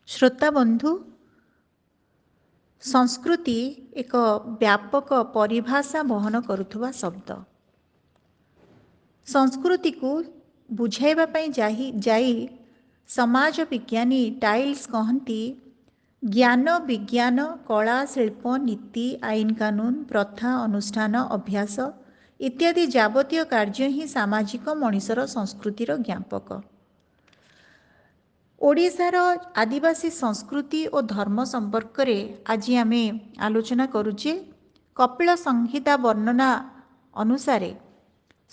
श्रोता बंधु, संस्कृति एक व्यापक परिभाषा बहन करुवा शब्द। संस्कृति को बुझाइबा पई जाई समाज विज्ञानी टाइल्स कहती ज्ञान विज्ञान कला शिल्प नीति आईन कानून प्रथा अनुष्ठान अभ्यास इत्यादि जावतीय कार्य ही सामाजिक मनुष्यर संस्कृतिर ज्ञापक। ओडिशार आदिवासी संस्कृति और धर्म संपर्क में आज आम आलोचना करुचे। कपिल संहिता वर्णना अनुसार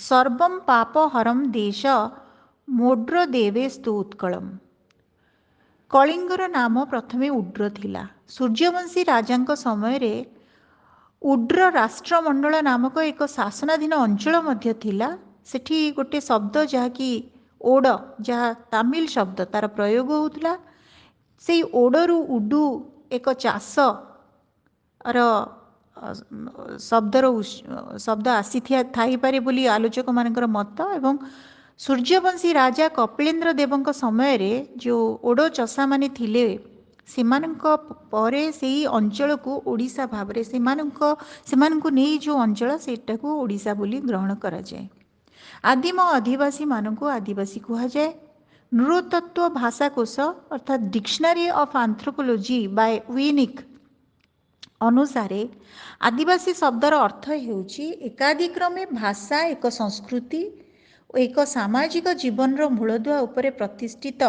सर्वं पापहरम देश मोड्र देवेस्तु उत्कलम। कलिंगर नाम प्रथमे उड्र थिला। सूर्यवंशी राजांक समय रे उड्र राष्ट्रमंडल नामक एक शासनाधीन अंचल मध्य थिला। सेठी गोटे शब्द जहाँकि ओड, जहाँ तामिल शब्द तार प्रयोग होउथला। से ओडरू उडू एक चाष शब्द आसी थाई पारे बोली आलोचक मानकर मत। एवं सूर्यवंशी राजा कपिलेन्द्र देवंक समय रे जो ओड चषा माने थिले सेमानंक परे सेही अंचल को ओडिशा भाबरे सेमानंको नेई जो अंचल सेटाको ओडिशा बोली ग्रहण करा जाए। आदिम आदिवासी मानक आदिवासी कहा जाए। नृतत्व भाषाकोश अर्थात डिक्शनरी ऑफ एंथ्रोपोलॉजी बाय विनिक अनुसार आदिवासी शब्दर अर्थ हेउची एकाधिक्रमे भाषा एक संस्कृति और एक सामाजिक जीवन मूलदुआ उपरे प्रतिष्ठित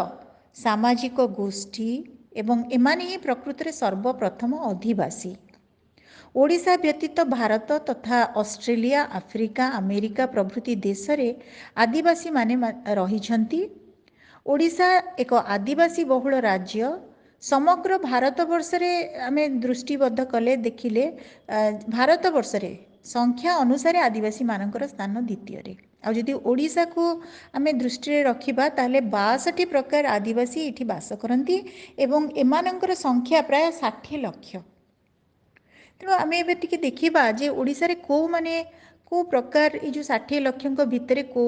सामाजिक गोष्ठी एवं एमाने ही प्रकृति सर्वप्रथम अधिवासी। ओडिशा व्यतीत भारत तथा ऑस्ट्रेलिया आफ्रिका अमेरिका प्रभृति देश रे आदिवासी माने रहिछंती। ओडिशा एक आदिवासी बहुल राज्य। समग्र भारतवर्ष रे आमे दृष्टिबद्ध कले देखिले भारतवर्ष रे संख्या अनुसार आदिवासी मानकर स्थान द्वितीय रे। आ जदि ओडिशा को आमे दृष्टि रखिबा ताले 62 प्रकार आदिवासी इठी वास करंती एवं एमानकर संख्या प्राय 60 लाख। तेणु आम ए देखा जे ओडिशा रे को माने को प्रकार ये जो 60 लाख भितर को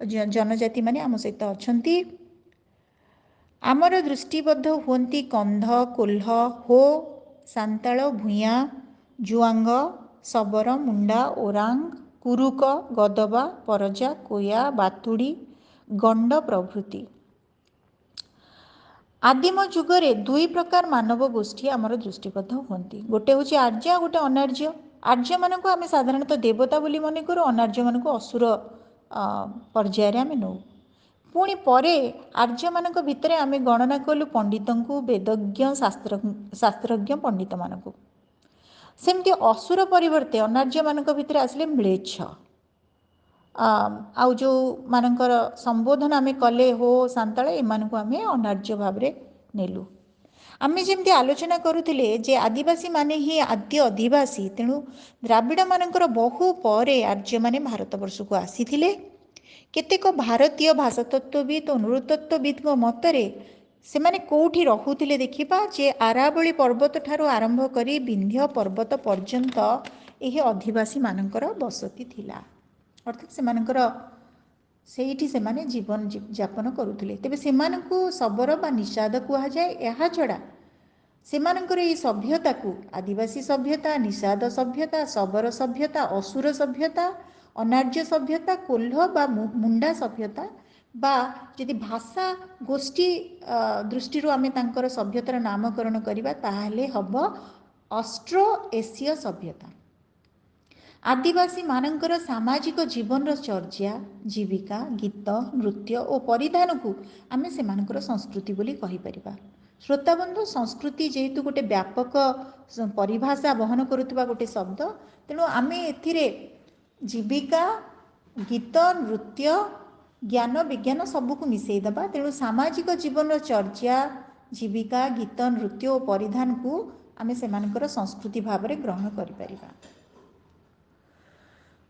जनजाति माने आम सहित अछंती। आमर दृष्टिबद्ध हुंती कंध कोल्ह हो सांताल भूया जुआंग सबर मुंडा ओरांग कुरुक गदबा परजा कोया बातुड़ी गंड प्रभृति। आदिम जुगरे दुई प्रकार मानव गोष्ठी आमर दृष्टिबद्ध हुंती। गोटे हूँ आर्य गोटे अनार्य। आर्य मानक आम साधारणतः देवता बोली मन करूँ, अनार्य मानक असुर पर्यायर आम नौ। पुणी परे आर्य मानक भितर आम गणना कलु पंडित को वेदज्ञ शास्त्रज्ञ पंडित मानक। सेमती असुर परिवर्ते अनार्य मानक भितर आसिले म्लेच्छ। आउ जो मानकर संबोधन आमे कले हो सांताल एमानकु आमे अनार्य भाव रे नेलु। आमे जेमती आलोचना करुथिले जे आदिवासी माने ही आद्य अधिवासी। तेणु द्राविड़ मानकर बहु परे आर्य माने भारतवर्ष को आसीथिले। केतेक भारतीय भाषातत्वविद और नृतत्वविद मतरे सेमाने कोठी रहुथिले देखिबा जे आरावली पर्वत ठारू आरंभ करी विंध्य पर्वत पर्यंत एही अधिवासी मानकर बसती थिला। अर्थात सेमानकर सेठी सेमाने जीवन यापन करुथिले। तेबे सेमानकु सबर बा निषाद कुहा जाए। एहा छडा सेमानकर ई सभ्यता को आदिवासी सभ्यता निषाद सभ्यता सबर सभ्यता असुर सभ्यता अनार्य सभ्यता कोल्ह बा मुंडा सभ्यता बा यदि भाषा गोष्ठी दृष्टि आमे तांकर सभ्यतार नामकरण करिबा ताहाले हब ऑस्ट्रो एशिया सभ्यता। आदिवासी मानकर सामाजिक जीवन चर्या जीविका गीत नृत्य और परिधान को आमे सेमानकर संस्कृति बोली कहि परिबा। श्रोताबंधु, संस्कृति जेहेतु गोटे व्यापक परिभाषा बहन करुवा गोटे शब्द, तेणु आमे एथिरे जीविका गीत नृत्य ज्ञान विज्ञान सबको मिसई दबा। तेणु सामाजिक जीवन चर्या जीविका गीत नृत्य और परिधान को आमे सेमानकर संस्कृति भाव में ग्रहण करि परिबा।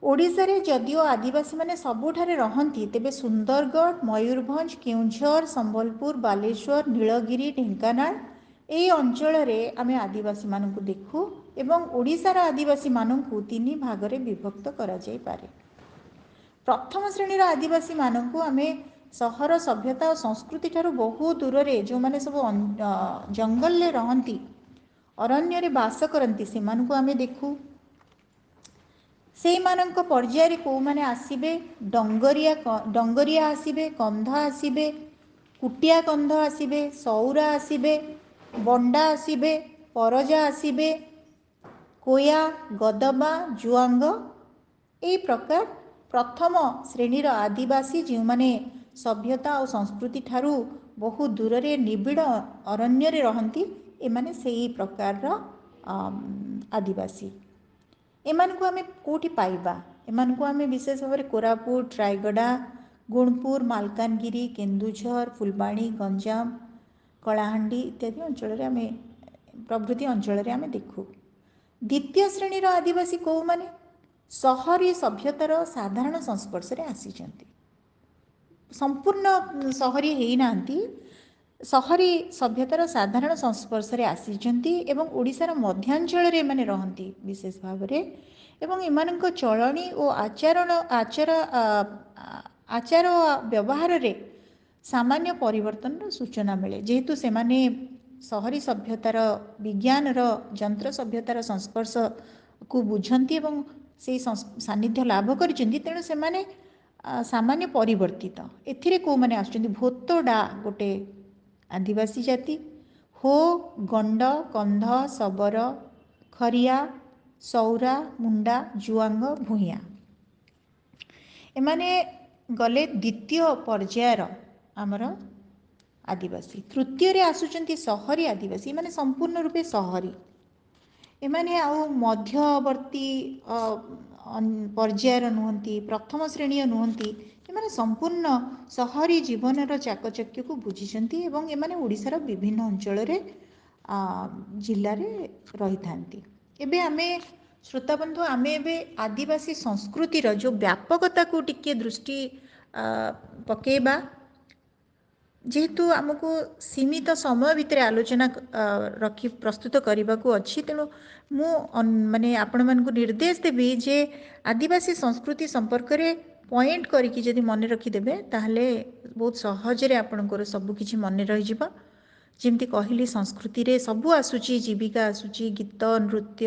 ओडिशा रे जदिओ आदिवासी माने सबुठारे रहंती, तेबे सुंदरगढ़ मयूरभंज केउंझर संबलपुर बालेश्वर नीलगिरी ढेंकानाल एई अंचल रे आमे आदिवासी मानकु देखु एवं ओडिशार आदिवासी मानकु तीन भाग रे विभक्त करा जाई पारे। प्रथम श्रेणीर आदिवासी मानकु आमे ସହର ସଭ୍ୟତା ଓ ସଂସ୍କୃତି ଠାରୁ ବହୁ ଦୂରରେ ଯେଉଁମାନେ ସବୁ ଜଙ୍ଗଲରେ ରହନ୍ତି, ଅରଣ୍ୟରେ ବାସ କରନ୍ତି, ସେମାନଙ୍କୁ ଆମେ ଦେଖୁ। ସେଇମାନଙ୍କ ପର୍ଯ୍ୟାୟରେ କେଉଁମାନେ ଆସିବେ? ଡଙ୍ଗରିଆ ଆସିବେ, କନ୍ଧ ଆସିବେ, କୁଟିଆ କନ୍ଧ ଆସିବେ, ସଉରା ଆସିବେ, ବଣ୍ଡା ଆସିବେ, ପରଜା ଆସିବେ, କୋୟା, ଗଦବା, ଜୁଆଙ୍ଗ। ଏହି ପ୍ରକାର ପ୍ରଥମ ଶ୍ରେଣୀର ଆଦିବାସୀ ଯେଉଁମାନେ ସଭ୍ୟତା ଓ ସଂସ୍କୃତି ଠାରୁ ବହୁ ଦୂରରେ ନିବିଡ଼ ଅରଣ୍ୟରେ ରହନ୍ତି, ଏମାନେ ସେହି ପ୍ରକାରର ଆଦିବାସୀ। ଏମାନଙ୍କୁ ଆମେ କେଉଁଠି ପାଇବା? ଏମାନଙ୍କୁ ଆମେ ବିଶେଷ ଭାବରେ କୋରାପୁଟ, ରାୟଗଡ଼ା, ଗୁଣପୁର, ମାଲକାନଗିରି, କେନ୍ଦୁଝର, ଫୁଲବାଣୀ, ଗଞ୍ଜାମ, କଳାହାଣ୍ଡି ଇତ୍ୟାଦି ଅଞ୍ଚଳରେ ପ୍ରଭୃତି ଅଞ୍ଚଳରେ ଆମେ ଦେଖୁ। ଦ୍ୱିତୀୟ ଶ୍ରେଣୀର ଆଦିବାସୀ କେଉଁମାନେ? ସହରୀ ସଭ୍ୟତାର ସାଧାରଣ ସଂସ୍ପର୍ଶରେ ଆସିଛନ୍ତି, ସମ୍ପୂର୍ଣ୍ଣ ସହରୀ ହେଇନାହାନ୍ତି, ସହରୀ ସଭ୍ୟତାର ସାଧାରଣ ସଂସ୍ପର୍ଶରେ ଆସିଛନ୍ତି ଏବଂ ଓଡ଼ିଶାର ମଧ୍ୟାଞ୍ଚଳରେ ଏମାନେ ରହନ୍ତି ବିଶେଷ ଭାବରେ। ଏବଂ ଏମାନଙ୍କ ଚଳଣି ଓ ଆଚାର ବ୍ୟବହାରରେ ସାମାନ୍ୟ ପରିବର୍ତ୍ତନର ସୂଚନା ମିଳେ। ଯେହେତୁ ସେମାନେ ସହରୀ ସଭ୍ୟତାର, ବିଜ୍ଞାନର, ଯନ୍ତ୍ର ସଭ୍ୟତାର ସଂସ୍ପର୍ଶକୁ ବୁଝନ୍ତି ଏବଂ ସେହି ସାନ୍ନିଧ୍ୟ ଲାଭ କରିଛନ୍ତି, ତେଣୁ ସେମାନେ ସାମାନ୍ୟ ପରିବର୍ତ୍ତିତ। ଏଥିରେ କେଉଁମାନେ ଆସୁଛନ୍ତି? ଭୋତଡା ଗୋଟେ ଆଦିବାସୀ ଜାତି, ହୋ, ଗଣ୍ଡ, କନ୍ଧ, ଶବର, ଖରିଆ, ସଉରା, ମୁଣ୍ଡା, ଜୁଆଙ୍ଗ, ଭୂଇଁଆ। ଏମାନେ ଗଲେ ଦ୍ୱିତୀୟ ପର୍ଯ୍ୟାୟର ଆମର ଆଦିବାସୀ। ତୃତୀୟରେ ଆସୁଛନ୍ତି ସହରୀ ଆଦିବାସୀ। ଏମାନେ ସମ୍ପୂର୍ଣ୍ଣ ରୂପେ ସହରୀ। ଏମାନେ ଆଉ ମଧ୍ୟବର୍ତ୍ତୀ ପର୍ଯ୍ୟାୟର ନୁହନ୍ତି, ପ୍ରଥମ ଶ୍ରେଣୀୟ ନୁହନ୍ତି। ଏମାନେ ସମ୍ପୂର୍ଣ୍ଣ ସହରୀ ଜୀବନର ଚାକଚକ୍ୟକୁ ବୁଝିଛନ୍ତି ଏବଂ ଏମାନେ ଓଡ଼ିଶାର ବିଭିନ୍ନ ଅଞ୍ଚଳରେ ଜିଲ୍ଲାରେ ରହିଥାନ୍ତି। ଏବେ ଆମେ ଶ୍ରୋତାବନ୍ଧୁ, ଆମେ ଏବେ ଆଦିବାସୀ ସଂସ୍କୃତିର ଯେଉଁ ବ୍ୟାପକତାକୁ ଟିକିଏ ଦୃଷ୍ଟି ପକାଇବା। ଯେହେତୁ ଆମକୁ ସୀମିତ ସମୟ ଭିତରେ ଆଲୋଚନା ରଖି ପ୍ରସ୍ତୁତ କରିବାକୁ ଅଛି, ତେଣୁ ମୁଁ ଆପଣମାନଙ୍କୁ ନିର୍ଦ୍ଦେଶ ଦେବି ଯେ ଆଦିବାସୀ ସଂସ୍କୃତି ସମ୍ପର୍କରେ ପଏଣ୍ଟ କରିକି ଯଦି ମନେ ରଖିଦେବେ, ତାହେଲେ ବହୁତ ସହଜରେ ଆପଣଙ୍କର ସବୁକିଛି ମନେ ରହିଯିବ। ଯେମିତି କହିଲି, ସଂସ୍କୃତିରେ ସବୁ ଆସୁଛି, ଜୀବିକା ଆସୁଛି, ଗୀତ, ନୃତ୍ୟ,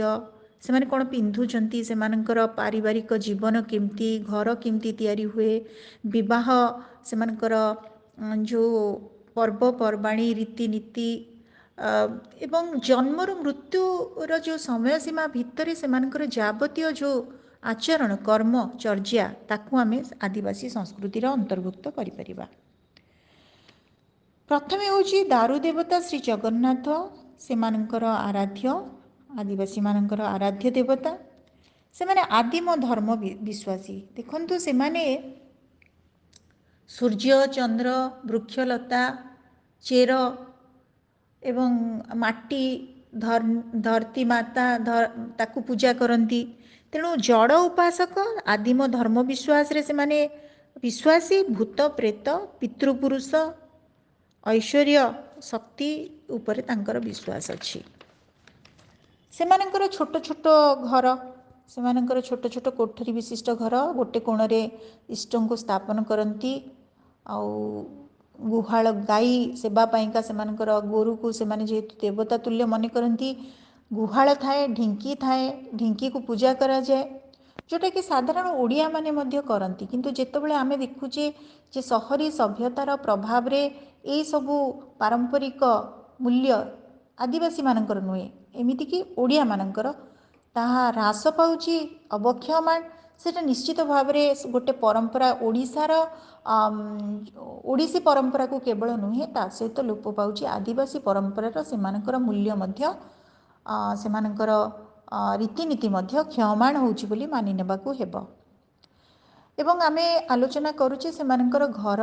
ସେମାନେ କ'ଣ ପିନ୍ଧୁଛନ୍ତି, ସେମାନଙ୍କର ପାରିବାରିକ ଜୀବନ କେମିତି, ଘର କେମିତି ତିଆରି ହୁଏ, ବିବାହ, ସେମାନଙ୍କର ଯେଉଁ ପର୍ବପର୍ବାଣୀ, ରୀତିନୀତି ଏବଂ ଜନ୍ମରୁ ମୃତ୍ୟୁର ଯେଉଁ ସମୟସୀମା ଭିତରେ ସେମାନଙ୍କର ଯାବତୀୟ ଯେଉଁ ଆଚରଣ, କର୍ମ, ଚର୍ଯ୍ୟା, ତାକୁ ଆମେ ଆଦିବାସୀ ସଂସ୍କୃତିର ଅନ୍ତର୍ଭୁକ୍ତ କରିପାରିବା। ପ୍ରଥମେ ହେଉଛି ଦାରୁ ଦେବତା ଶ୍ରୀ ଜଗନ୍ନାଥ, ସେମାନଙ୍କର ଆରାଧ୍ୟ, ଆଦିବାସୀମାନଙ୍କର ଆରାଧ୍ୟ ଦେବତା। ସେମାନେ ଆଦିମ ଧର୍ମ ବିଶ୍ୱାସୀ। ଦେଖନ୍ତୁ, ସେମାନେ ସୂର୍ଯ୍ୟ, ଚନ୍ଦ୍ର, ବୃକ୍ଷଲତା, ଚେର ଏବଂ ମାଟି, ଧରତୀ ମାତା, ତାକୁ ପୂଜା କରନ୍ତି। ତେଣୁ ଜଡ଼ ଉପାସକ, ଆଦିମ ଧର୍ମ ବିଶ୍ୱାସରେ ସେମାନେ ବିଶ୍ୱାସୀ। ଭୂତ, ପ୍ରେତ, ପିତୃପୁରୁଷ, ଐଶ୍ୱର୍ଯ୍ୟ, ଶକ୍ତି ଉପରେ ତାଙ୍କର ବିଶ୍ୱାସ ଅଛି। ସେମାନଙ୍କର ଛୋଟ ଛୋଟ ଘର, ସେମାନଙ୍କର ଛୋଟ ଛୋଟ କୋଠରୀ ବିଶିଷ୍ଟ ଘର, ଗୋଟେ କୋଣରେ ଇଷ୍ଟଙ୍କୁ ସ୍ଥାପନ କରନ୍ତି। ଆଉ ଗୁହାଳ, ଗାଈ ସେବା ପାଇଁକା ସେମାନଙ୍କର ଗୋରୁକୁ ସେମାନେ ଯେହେତୁ ଦେବତା ତୁଲ୍ୟ ମନେ କରନ୍ତି, ଗୁହାଳ ଥାଏ, ଢିଙ୍କି ଥାଏ, ଢିଙ୍କିକୁ ପୂଜା କରାଯାଏ, ଯେଉଁଟାକି ସାଧାରଣ ଓଡ଼ିଆମାନେ ମଧ୍ୟ କରନ୍ତି। କିନ୍ତୁ ଯେତେବେଳେ ଆମେ ଦେଖୁଛେ ଯେ ସହରୀ ସଭ୍ୟତାର ପ୍ରଭାବରେ ଏହିସବୁ ପାରମ୍ପରିକ ମୂଲ୍ୟ ଆଦିବାସୀମାନଙ୍କର ନୁହେଁ, ଏମିତିକି ଓଡ଼ିଆମାନଙ୍କର, ତାହା ହ୍ରାସ ପାଉଛି, ଅବକ୍ଷୟମାନ। ସେଇଟା ନିଶ୍ଚିତ ଭାବରେ ଗୋଟେ ପରମ୍ପରା, ଓଡ଼ିଶୀ ପରମ୍ପରାକୁ କେବଳ ନୁହେଁ, ତା ସହିତ ଲୋପ ପାଉଛି ଆଦିବାସୀ ପରମ୍ପରାର ସେମାନଙ୍କର ମୂଲ୍ୟ ମଧ୍ୟ, ସେମାନଙ୍କର ରୀତିନୀତି ମଧ୍ୟ କ୍ଷୟମାନ ହେଉଛି ବୋଲି ମାନି ନେବାକୁ ହେବ। ଏବଂ ଆମେ ଆଲୋଚନା କରୁଛେ ସେମାନଙ୍କର ଘର।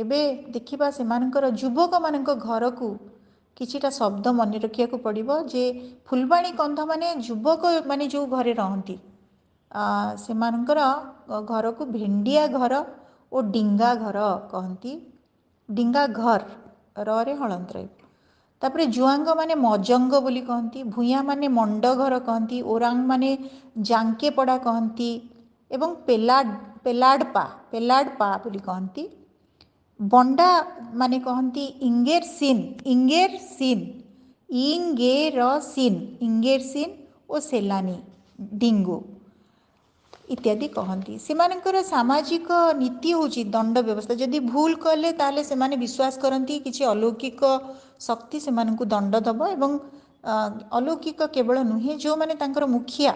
ଏବେ ଦେଖିବା ସେମାନଙ୍କର ଯୁବକମାନଙ୍କ ଘରକୁ କିଛିଟା ଶବ୍ଦ ମନେ ରଖିବାକୁ ପଡ଼ିବ। ଯେ ଫୁଲବାଣୀ କନ୍ଧମାନେ ଯୁବକମାନେ ଯେଉଁ ଘରେ ରହନ୍ତି, ସେମାନଙ୍କର ଘରକୁ ଭେଣ୍ଡିଆ ଘର ଓ ଡିଙ୍ଗା ଘର କହନ୍ତି। ଡିଙ୍ଗା ଘର, ରରେ ହଳନ୍ତ ରହିବ। ତାପରେ ଜୁଆଙ୍ଗ ମାନେ ମଜଙ୍ଗ ବୋଲି କହନ୍ତି, ଭୂଇଁଆ ମାନେ ମଣ୍ଡ ଘର କହନ୍ତି, ଓରାଙ୍ଗ ମାନେ ଜାଙ୍କେପଡ଼ା କହନ୍ତି ଏବଂ ପେଲାଡ ପା ବୋଲି କହନ୍ତି। बंडा माने कहती इंगेर सिन इंगेर सिन और सेलानी डिंगो इत्यादि कहती से सामाजिक नीति हूँ दंड व्यवस्था जदि भूल कले ताले से माने विश्वास करती किसी अलौकिक शक्ति से दंड दब एवं अलौकिक केवल नुहे जो माने तांकर मुखिया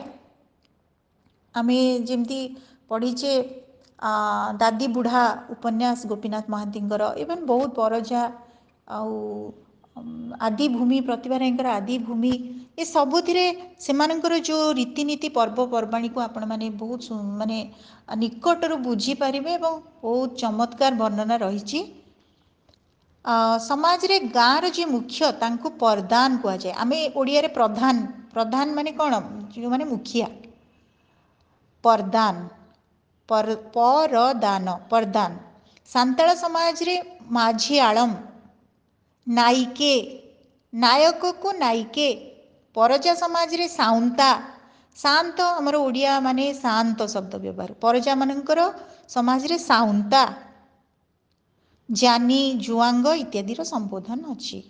आमे जेमती पढ़ीचे दादी बुढ़ा उपन्यास गोपीनाथ महांतींकर इवन बहुत परजा आउ आदिभूमि प्रतिभा रायंकर आदिभूमि ये सबुथिरे सेमानंकर जो रीतिनीति पर्वपर्वाणी को आपण माने बहुत माने निकटरू बुझी पारिबे एवं बहुत चमत्कार वर्णना रही समाज रे गाँव जी मुख्य तांको प्रधान कह जाए आमे ओडिया रे प्रधान प्रधान माने कौन जो माने मुखिया प्रधान परदान प्रधान सांताଳ समाज रे माझी आलम नायिके नायक को नायिके परजा समाज रे साउंता शांत आमर ओडिया माने शांत शब्द व्यवहार परजा मानकर समाज रे साउंता जानी जुआंग इत्यादि संबोधन अच्छी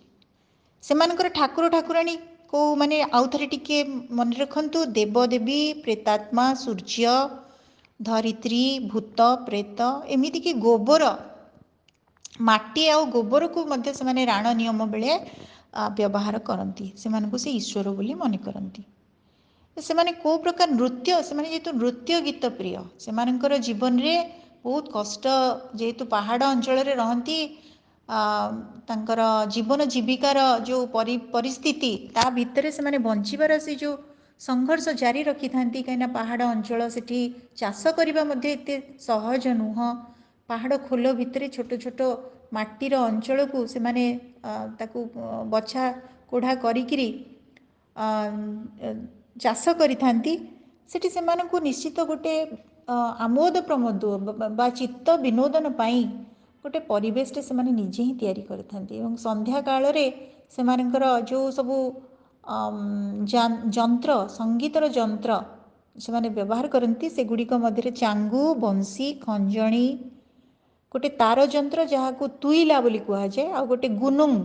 सेमानकर ठाकुर ठाकुराणी को माने आउ थरे टिके मन रखंतु देवदेवी प्रेतात्मा सूर्य धरित्री भूत प्रेत एमिति कि गोबर माटी आ गोबर को मध्य से माने राण नियम बेले व्यवहार करती से ईश्वर बोली मन करती से माने को प्रकार नृत्य से माने जेतु नृत्य गीत प्रिय से जीवन रे बहुत कष्ट जेहेतु पहाड़ अंचल रे रहंती तांकर जीवन जीविकार जो परिस्थिति ता भितर से माने बंचिबार से जो संघर्ष जारी रखी थांती कहीं पहाड़ अंचल सेठी चाष करबा मध्ये एते सहज नुह पहाड़ खोल भितर छोट छोट माटीर अंचल को से माने ताकू बछा कोढ़ा करिकिरी चाष करिथांती सेठी सेमानंकु निश्चित गोटे आमोद प्रमोद बा चित्त विनोदन पाई गोटे परिवेश से माने निजे ही तैयारी करथांती एवं संध्या काल रे सेमानकर जो सबू जंत्र संगीतर जंत्र से माने व्यवहार करती से गुड़िक मध्य चांगू बंसी खंजणी गोटे तार जंत्र जहाँ को तुईला बोली कह जाए आ गोटे गुनुंग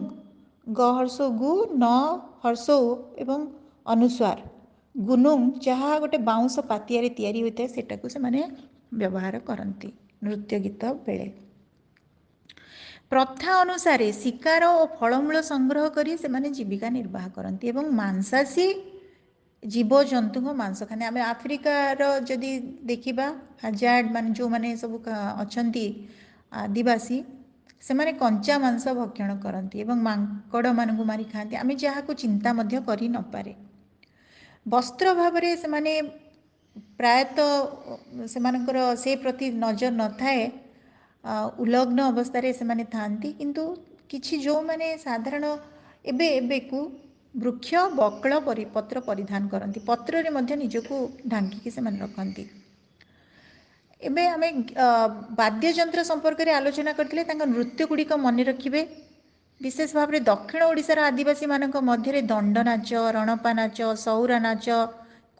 ग हर्ष गु न हर्ष एवं अनुस्वार गुनुंग जहाँ गोटे बाउंस पातिया तैयारी होता है सेटा को से माने व्यवहार करती नृत्य गीत बेले प्रथा अनुसार शिकार और फलमूल संग्रह करी से माने जीविका निर्वाह करती एवं मांसाशी जीवजंतु मांस खाने आम आफ्रिकार जदि देखा हाजार्ड मान जो मैंने सब अच्छा आदिवासी से माने कंचा मांस भक्षण करती एवं मांकड़ मानू मारी खाती आम जहाँ को चिंता करि न पारे वस्त्र भाव से माने प्रायतः से प्रति नजर न थाए उलग्न अवस्था से माने थांती किंतु किछि जो माने साधारण एबे एबे को वृक्ष बकल पत्र परिधान करती पत्र रे मध्य निजको ढांकी से माने रखती एबे आमे वाद्ययंत्र संपर्क में आलोचना करते नृत्य गुड़िक मन रखिए विशेष भाव में दक्षिण ओडिशार आदिवासी मानक मध्य दंड नाच रणपा नाच सौरा नाच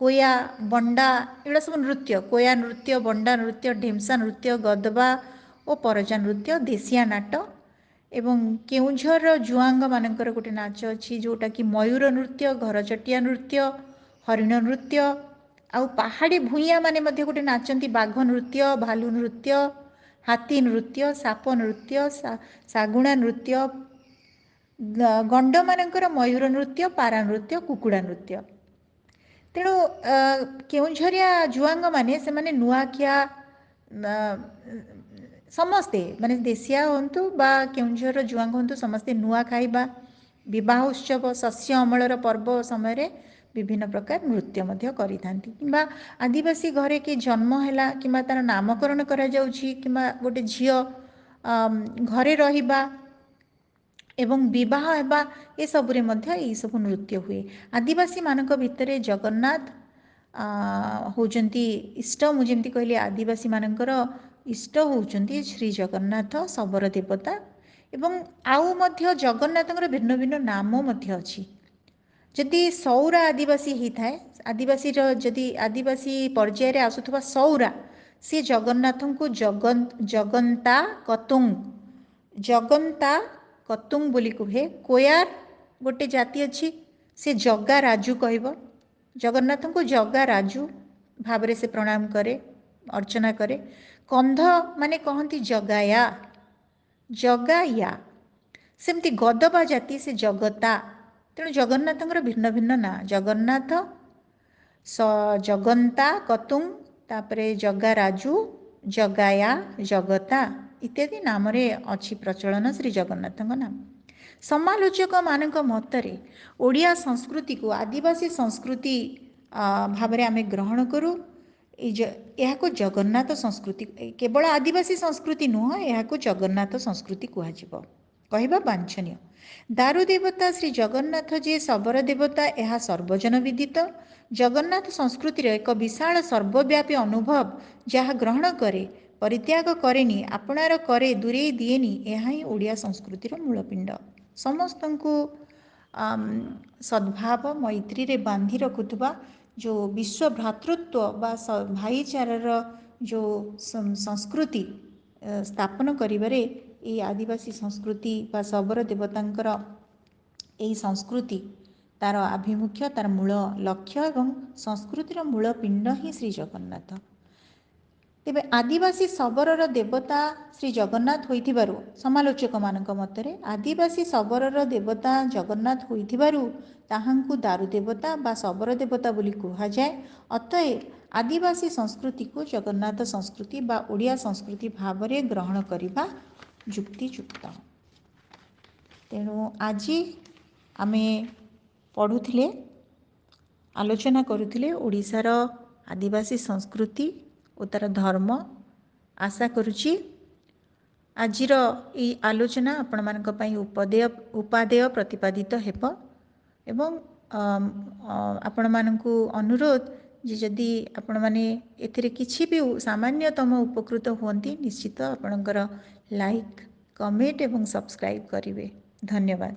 कोया बंडा एगुड़ा सब नृत्य कोया नृत्य बंडा नृत्य ढेमसा नृत्य गदबा और परजा नृत्य देशिया नाट एवं केउझर जुआंग मानकर गोटे नाच अच्छी जोटा कि मयूर नृत्य घरचटिया नृत्य हरिण नृत्य आउ पहाड़ी भूइया माने मध्य गोटे नाचंती बाघ नृत्य भालू नृत्य हाथी नृत्य साप नृत्य सागुणा नृत्य गंड मानकर मयूर नृत्य पारा नृत्य कुकुड़ा नृत्य तेणु केउझरिया जुआंग माने से माने नुआखिया समस्ते माने देशिया हंतु बा केउझर जुआंग हंतु समस्ते नुआ खाइबा विवाह उत्सव शस्य अमलर पर्व समय विभिन्न प्रकार नृत्य मध्य करिथांती किंबा आदिवासी घरे कि जन्म हैला किंबा तार नामकरण करा जाउछि किंबा गोटे झियो घरे रहिबा एवं विवाह हेबा ए सबुरे मध्य ए सब नृत्य हुए आदिवासी मानक भितरे जगन्नाथ होउचंती इष्ट मु जेमती कहली आदिवासी मानकर इष्ट होउचंती श्री जगन्नाथ सबर देवता एवं आउ मध्य जगन्नाथଙ୍କର भिन्न भिन्न नाम मध्य अछि जदि सौरा आदिवासी ही थाए आदिवासी जदि आदिवासी पर्याय रे आसुथबा सौरा से जगन्नाथ को जगंता कतुंग ଜଗନ୍ତା କତୁଙ୍ଗ ବୋଲି କୁହେ। କୋୟାର ଗୋଟେ ଜାତି ଅଛି, ସେ ଜଗା ରାଜୁ କହିବ। ଜଗନ୍ନାଥଙ୍କୁ ଜଗା ରାଜୁ ଭାବରେ ସେ ପ୍ରଣାମ କରେ, ଅର୍ଚ୍ଚନା କରେ। କନ୍ଧ ମାନେ କହନ୍ତି ଜଗାୟା, ଜଗାୟା। ସେମିତି ଗଦବା ଜାତି ସେ ଜଗତା। ତେଣୁ ଜଗନ୍ନାଥଙ୍କର ଭିନ୍ନ ଭିନ୍ନ ନାଁ। ଜଗନ୍ନାଥ, ଜଗନ୍ତା କତୁଙ୍ଗ, ତାପରେ ଜଗା ରାଜୁ, ଜଗାୟା, ଜଗତା ଇତ୍ୟାଦି ନାମରେ ଅଛି ପ୍ରଚଳନ ଶ୍ରୀ ଜଗନ୍ନାଥଙ୍କ ନାମ। ସମାଲୋଚକମାନଙ୍କ ମତରେ ଓଡ଼ିଆ ସଂସ୍କୃତିକୁ ଆଦିବାସୀ ସଂସ୍କୃତି ଭାବରେ ଆମେ ଗ୍ରହଣ କରୁ। ଏହାକୁ ଜଗନ୍ନାଥ ସଂସ୍କୃତି, କେବଳ ଆଦିବାସୀ ସଂସ୍କୃତି ନୁହଁ, ଏହାକୁ ଜଗନ୍ନାଥ ସଂସ୍କୃତି କୁହାଯିବ, କହିବା ବାଞ୍ଛନୀୟ। ଦାରୁ ଦେବତା ଶ୍ରୀ ଜଗନ୍ନାଥ ଯିଏ ଶବର ଦେବତା, ଏହା ସର୍ବଜନ ବିଦିତ। ଜଗନ୍ନାଥ ସଂସ୍କୃତିର ଏକ ବିଶାଳ ସର୍ବବ୍ୟାପୀ ଅନୁଭବ, ଯାହା ଗ୍ରହଣ କରେ, ପରିତ୍ୟାଗ କରେନି, ଆପଣାର କରେ, ଦୂରେଇ ଦିଏନି, ଏହା ହିଁ ଓଡ଼ିଆ ସଂସ୍କୃତିର ମୂଳପିଣ୍ଡ। ସମସ୍ତଙ୍କୁ ସଦ୍ଭାବ ମୈତ୍ରୀରେ ବାନ୍ଧି ରଖୁଥିବା ଯେଉଁ ବିଶ୍ୱ ଭ୍ରାତୃତ୍ୱ ବା ଭାଇଚାରାର ଯେଉଁ ସଂସ୍କୃତି ସ୍ଥାପନ କରିବାରେ ଏହି ଆଦିବାସୀ ସଂସ୍କୃତି ବା ଶବର ଦେବତାଙ୍କର ଏହି ସଂସ୍କୃତି, ତାର ଆଭିମୁଖ୍ୟ, ତାର ମୂଳ ଲକ୍ଷ୍ୟ ଏବଂ ସଂସ୍କୃତିର ମୂଳ ପିଣ୍ଡ ହିଁ ଶ୍ରୀ ଜଗନ୍ନାଥ। ତେବେ ଆଦିବାସୀ ଶବରର ଦେବତା ଶ୍ରୀ ଜଗନ୍ନାଥ ହୋଇଥିବାରୁ, ସମାଲୋଚକମାନଙ୍କ ମତରେ ଆଦିବାସୀ ଶବରର ଦେବତା ଜଗନ୍ନାଥ ହୋଇଥିବାରୁ ତାହାଙ୍କୁ ଦାରୁ ଦେବତା ବା ଶବର ଦେବତା ବୋଲି କୁହାଯାଏ। ଅତଏବ ଆଦିବାସୀ ସଂସ୍କୃତିକୁ ଜଗନ୍ନାଥ ସଂସ୍କୃତି ବା ଓଡ଼ିଆ ସଂସ୍କୃତି ଭାବରେ ଗ୍ରହଣ କରିବା ଯୁକ୍ତିଯୁକ୍ତ। ତେଣୁ ଆଜି ଆମେ ପଢ଼ୁଥିଲେ, ଆଲୋଚନା କରୁଥିଲେ ଓଡ଼ିଶାର ଆଦିବାସୀ ସଂସ୍କୃତି ଓ ତା'ର ଧର୍ମ। ଆଶା କରୁଛି ଆଜିର ଏହି ଆଲୋଚନା ଆପଣମାନଙ୍କ ପାଇଁ ଉପାଦେୟ ପ୍ରତିପାଦିତ ହେବ ଏବଂ ଆପଣମାନଙ୍କୁ ଅନୁରୋଧ ଯେ ଯଦି ଆପଣମାନେ ଏଥିରେ କିଛି ବି ସାମାନ୍ୟତମ ଉପକୃତ ହୁଅନ୍ତି, ନିଶ୍ଚିତ ଆପଣଙ୍କର ଲାଇକ୍, କମେଣ୍ଟ ଏବଂ ସବସ୍କ୍ରାଇବ୍ କରିବେ। ଧନ୍ୟବାଦ।